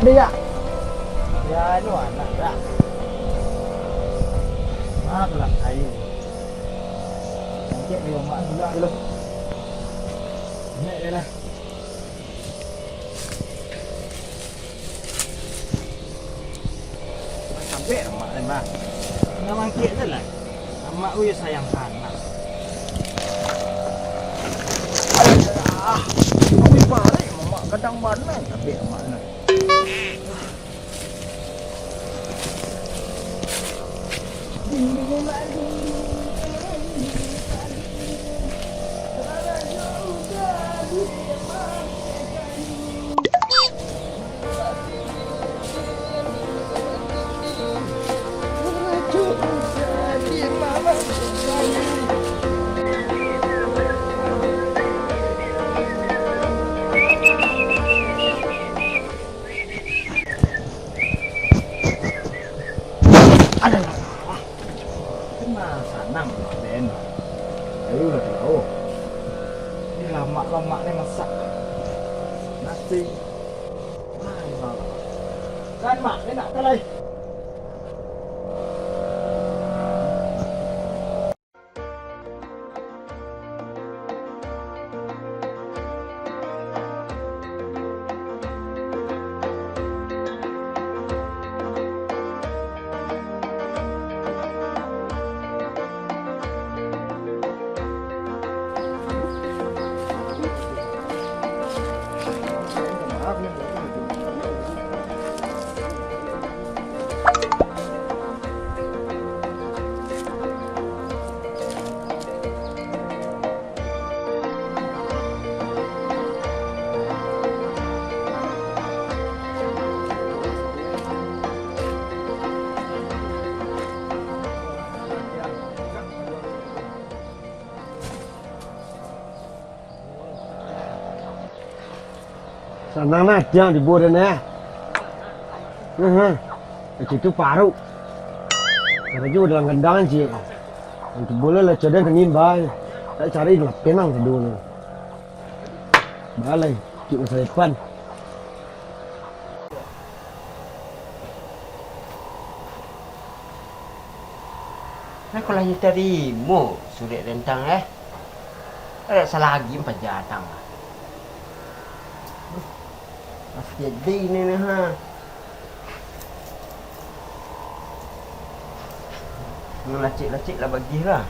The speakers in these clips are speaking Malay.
dia. Ya, ini anak dah. Maaflah saya. Nanti dia mak juga dulu. Ini dia lah. Sampai mak lemah. Memang kek tu lah. Mak uya sayang anak. Kami balik mak kadang mana tapi mak nak. Senang Ben. Ayo udah tahu. Ini lama-lama nih masak nasi. Kan mak enak kali. Senang nak jangan dibuat ni. Itu paru. Karena juga dalam kendangan sih. Untuk boleh lah cadang kenin bay. Saya cari lah penang kedua. Balai, cik masa depan. Nah, kalau hanya terima surat rentang ada salah lagi empat jatang. Masih jadi ni ha. Lacik-lacik lah bagilah.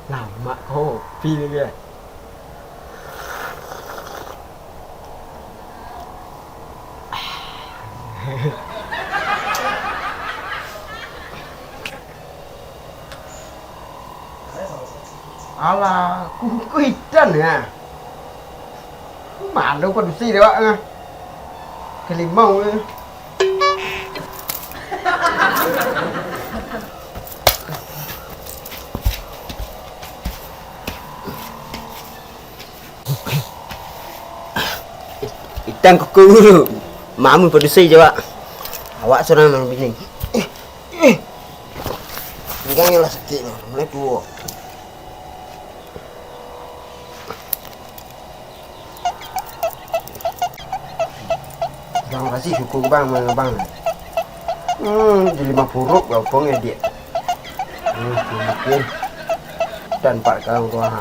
Lama kopi dia. Alah, kuitan ya. Malu kan sih dia pak. Kelimau ni. Ikan kuku dulu. Mamu produksi je pak. Awak seorang memang bini. Pinggangnya lah sakit ni. Mulai tua. Terima kasih syukur bang bang. Jadi 50 ruk kau pong dia. Mungkin dan pak kau tua.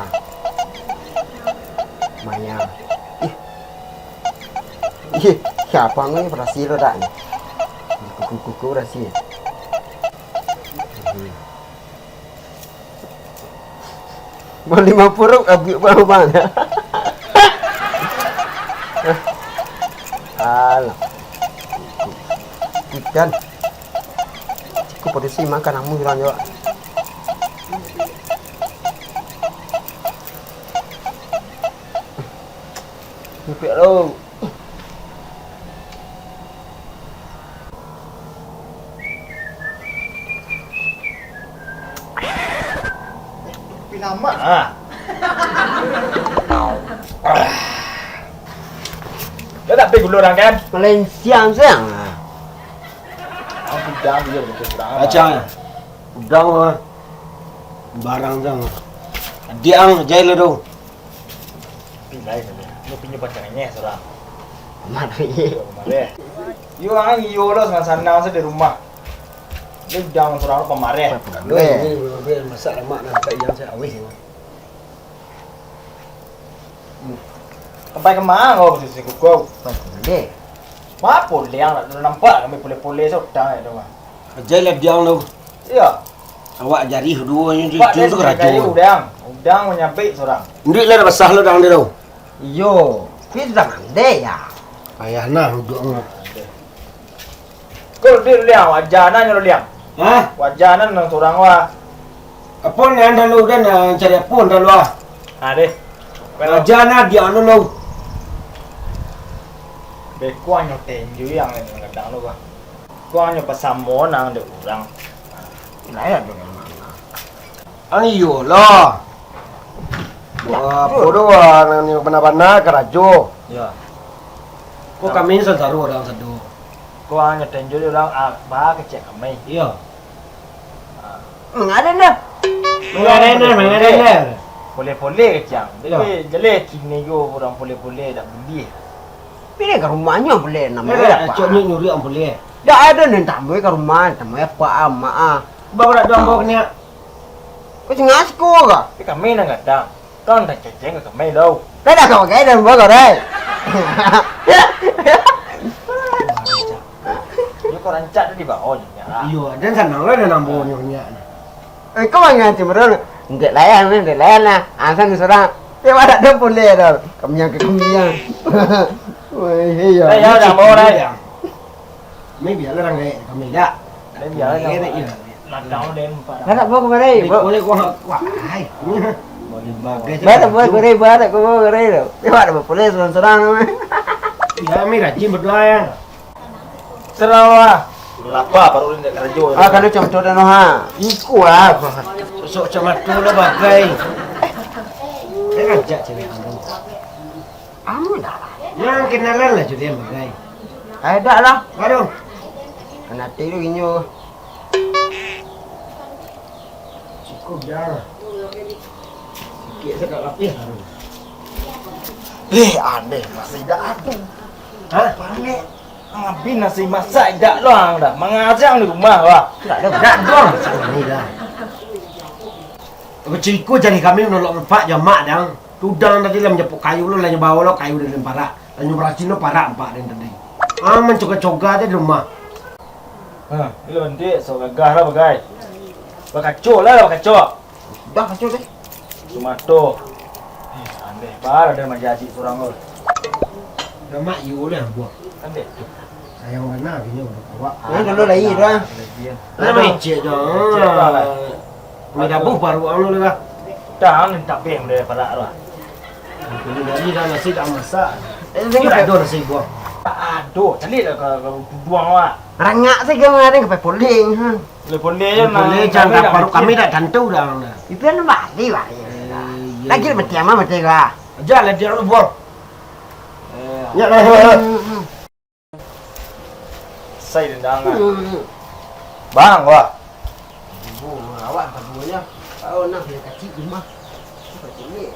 Maya. Siapa ni berhasil lo dah ni? Kuku berhasil. Mau 50 ruk abis bang. Alah. Ikan. Aku produksi makan kamu bilang juga. Ngepek lo. Lama. Tapi gula orang kan. Malaysia sayang. Aku jam dia betul sudah. Acang. Udang barang jang. Diang jai le do. Pilai saja. Lu punya pacarnya sudah. Mana ye? Kemarin. Yo ang iyo lo dengan sana saya di rumah. Lu jangan sudah pemareh. Ini masak lemak nak tak yang saya awis. Sampai kemana kau posisi kau? Boleh. Wah boleh yang nampak kami boleh sudah itu mah. Jai le diang lo. Iya. Awak jari dua ni Pak dia tu sudah kayu kerajaan. udang menyampai seorang. Ndik le basah lo dang dia lo. Yo, kita dah mandai ya. Ayah nah udang. Kau dia liang wajanan yang liang. Hah? Wajanan yang seorang wah. Apa ni anda lo dan cari apa anda lo? Ada. Jana dia anu lo. Bekuan yang tenju yang ini kadang lu bah. Kuan yang pasamo nang de orang. Lain ada. Ang iyo lo. Wah, podo nang ni bana-bana kerajo. Ya. Ko kami sasaru orang sadu. Kuan yang tenju orang bah kecek kami. Iya. Ada dah. Mengaden. Boleh kecang. Ya. Tapi jelek kini yo orang boleh tak beli. Pilih ke rumahnya boleh nama Mereka apa? coknya nyuri ang boleh. Dah ada nih tamu ke rumah, tamu apa ama. Bawa nak doang bawa kena. Kau cengas kau ke? Tapi kami nang kadang. Kau tak ceceng ke kami đâu. Dah dah kau gaya dan bawa deh. Yo kau rancak di bawah nya. Iya, dan senang lah dan ambo nyonya. Kau banyak cemberut. Enggak layan lah. Asal seorang. Dia ada dah boleh dah. Kami yang. Wah, iya. Đây ya đang mua đây. Mấy bia là đang nghệ, còn mình đã. Đến giờ Nghệ nó đấy iya. là cháu đến phải. Dah tak bawa ke mana? Boleh gua hai. Baru buat beri baru kau bawa beri tu. Dia ada boleh seorang. Ya, mấy rajin berdua ya. Serawa. Lapa baru ini kerja. Ah, kalau contoh dan ha. Iku lah. Sosok macam tu lah bagai. Dia ngajak cewek kamu. Amu dah. Yang kenalan lah jadi yang bagai. Ada lah. Aduh. Kena tiru inyo. Cukup dah. Sikit saya tak lapis. Aneh masih dah ada. Hah? Panik. Ngapain nasi masak dak loang dah. Mengajang di rumah wah. Tak ada. Tak dong. Ini dah. Cikgu jadi kami menolak empat jamak dang. Tudang tadi lah menjepuk kayu lo, lah bawa lo kayu dari parak. Lah beracun lo parak empat dan tadi. Mencoga-coga aja di rumah. Ini nanti so gagah lah bagai. Bakacau lah bakacau. Dah kacau deh. Tomato. Aneh. Parah ada majaji seorang lo. Jamak you lah buat. Aneh. Sayang mana gini udah awak. Yang dulu lagi dah. Nama icik dong. Ini dapur baru anu lah. Dah ni tak beng dia parak lah. Ini dari dah nasi dah masak. Ini Tak ada nasi buah. Aduh, cari lah kalau buang wak. Rangak sih kau ada ke poling. Boleh je Boleh jangan baru kami dah tentu dah. Itu kan mati lah. Lagi mati ama mati kah? Jalan dia lu buang. Ya lah. Saya dendang lah. Bang wak. Awak keduanya. Kau nak dia kecil rumah. Seperti ni.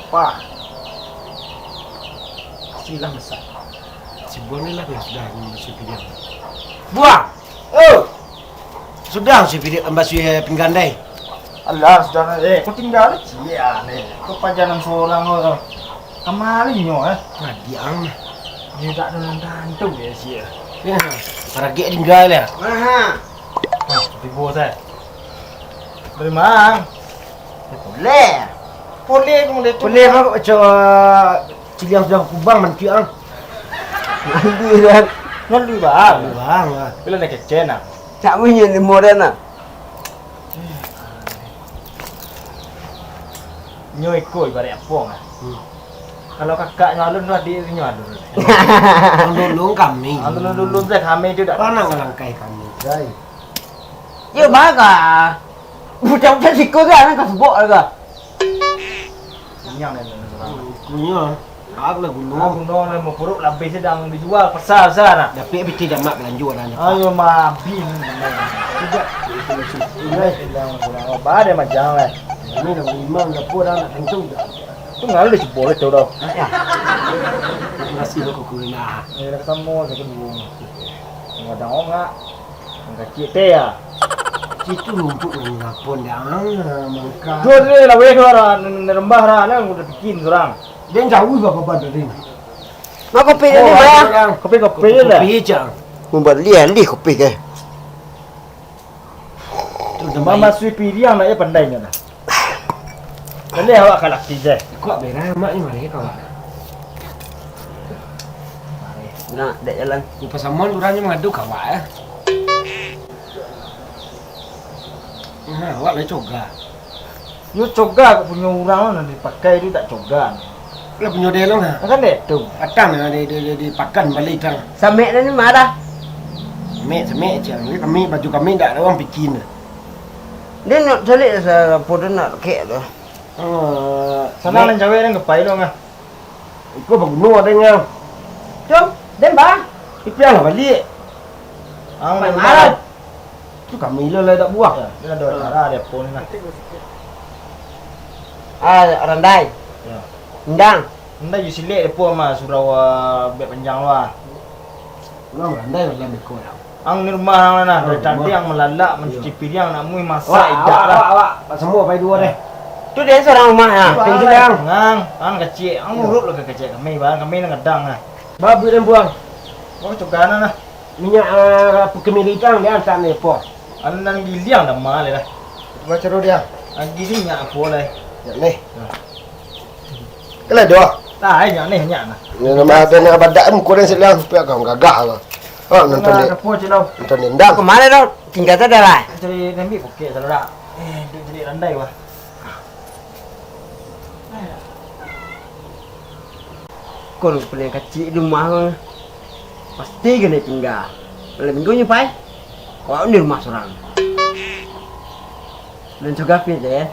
Pak. Silang besar. Si Buang ni lah yang sudah masuk video. Buang! Oh, Sudah si video masuk penggandai. alah sudah kau tinggal cia nih. Kau pajangan seorang lo. Kemarin nyo Nah, diang. Dia tak ada nantu ya cia. Ya, para gek tinggal ya. Aha. Nah, seperti bos saya. Beri mang. Boleh. Boleh boleh tu. Boleh kau macam ciliang sudah kubang mantiang. Nanti dah. Ngali bang. Bang. Bila nak kecil nak. Tak punya ni modern lah. Nyo ikut ibarat apong ah. Kalau kakaknya alun tu adiknya alun. Lulung kami. Alun dulu saya kami tu tak. Mana ngelangkai kami? Dai. Ya baga. Bukan sikut kan kau sebut lah. Yang ni orang. Kunya. Aku lah gunung. Aku dong mau puruk lebih sedang dijual pasar sana. Tapi tidak mak belanja orangnya. Ayo mah bin. Tidak. Ini sedang kurang apa ada macam lah. Ini dah imam dah pun dah nak tentu dah. Tu ngal dia boleh tu dah. Nasi lo kukulina. Ni dah ketemu saya dulu. Ada orang ngak. Kecil teh ya. Itu lumpuk ni ngapun dah. Mangka. Tu dia lah weh orang rembah lah nak udah bikin orang. Dia jauh berapa badan ni? Mak kopi ni ba. Kopi lah. Kopi je. Membuat lian li kopi ke. Mama sui piriang nak ya pandainya dah. Boleh awak kalak tije. Kau berah mak ni mana kau? Nak dek jalan. Lupa samon orangnya mengadu kawak ya. Nah, awak lah coga. Yo coga punya orang nak dipakai dia tak coga. Lah punya dia long ha. Kan dek tu. Atang di pakan balik tang. Samek ni marah. Semek je. Ni kami baju kami tak ada orang bikin. Dia nak cari sa podo nak kek tu. Sana lang jawe nang kapay lo nga. Iko bagno ada nga. Jom, dem ba. Ipiang lah balik. Ang May marad. Tu kami lah dah buah. Dia do ara dia pon na. Ah, randai. Ya. Ndang. Nda yu sile dia pon ma surau be panjang lo. Ngam randai lah beko dah. Ang ni rumah ang na, dari tadi ang melalak mencuci piring nak mui masak idak lah. Awak semua pai dua deh. Tu dia seorang rumah ya. Tinggal. Ang kecil, ang urut lo kecil kami bang, kami nang gedang ah. Babu dan buang. Mau cogana na. Minyak kemilikan dia hantar ni po. An nang giliang dah mal lah. Baca ro dia. Ang gisi nya apa lah. Ya ni. Kelah dua. Tak ai nya ni nya na. Ni nama ada nak badak mu kurang selang supaya kau gagah lah. Oh, nonton ni. Apa je lau. Nonton ni ndang. Ke mana dah? Tinggal tak ada lah. Jadi nembi okey saudara. Dia jadi randai wah. Kau punya kecil rumah kau. Pasti kena tinggal. Kalau minggunya pai. Kau ni rumah seorang. Dan juga fit ya.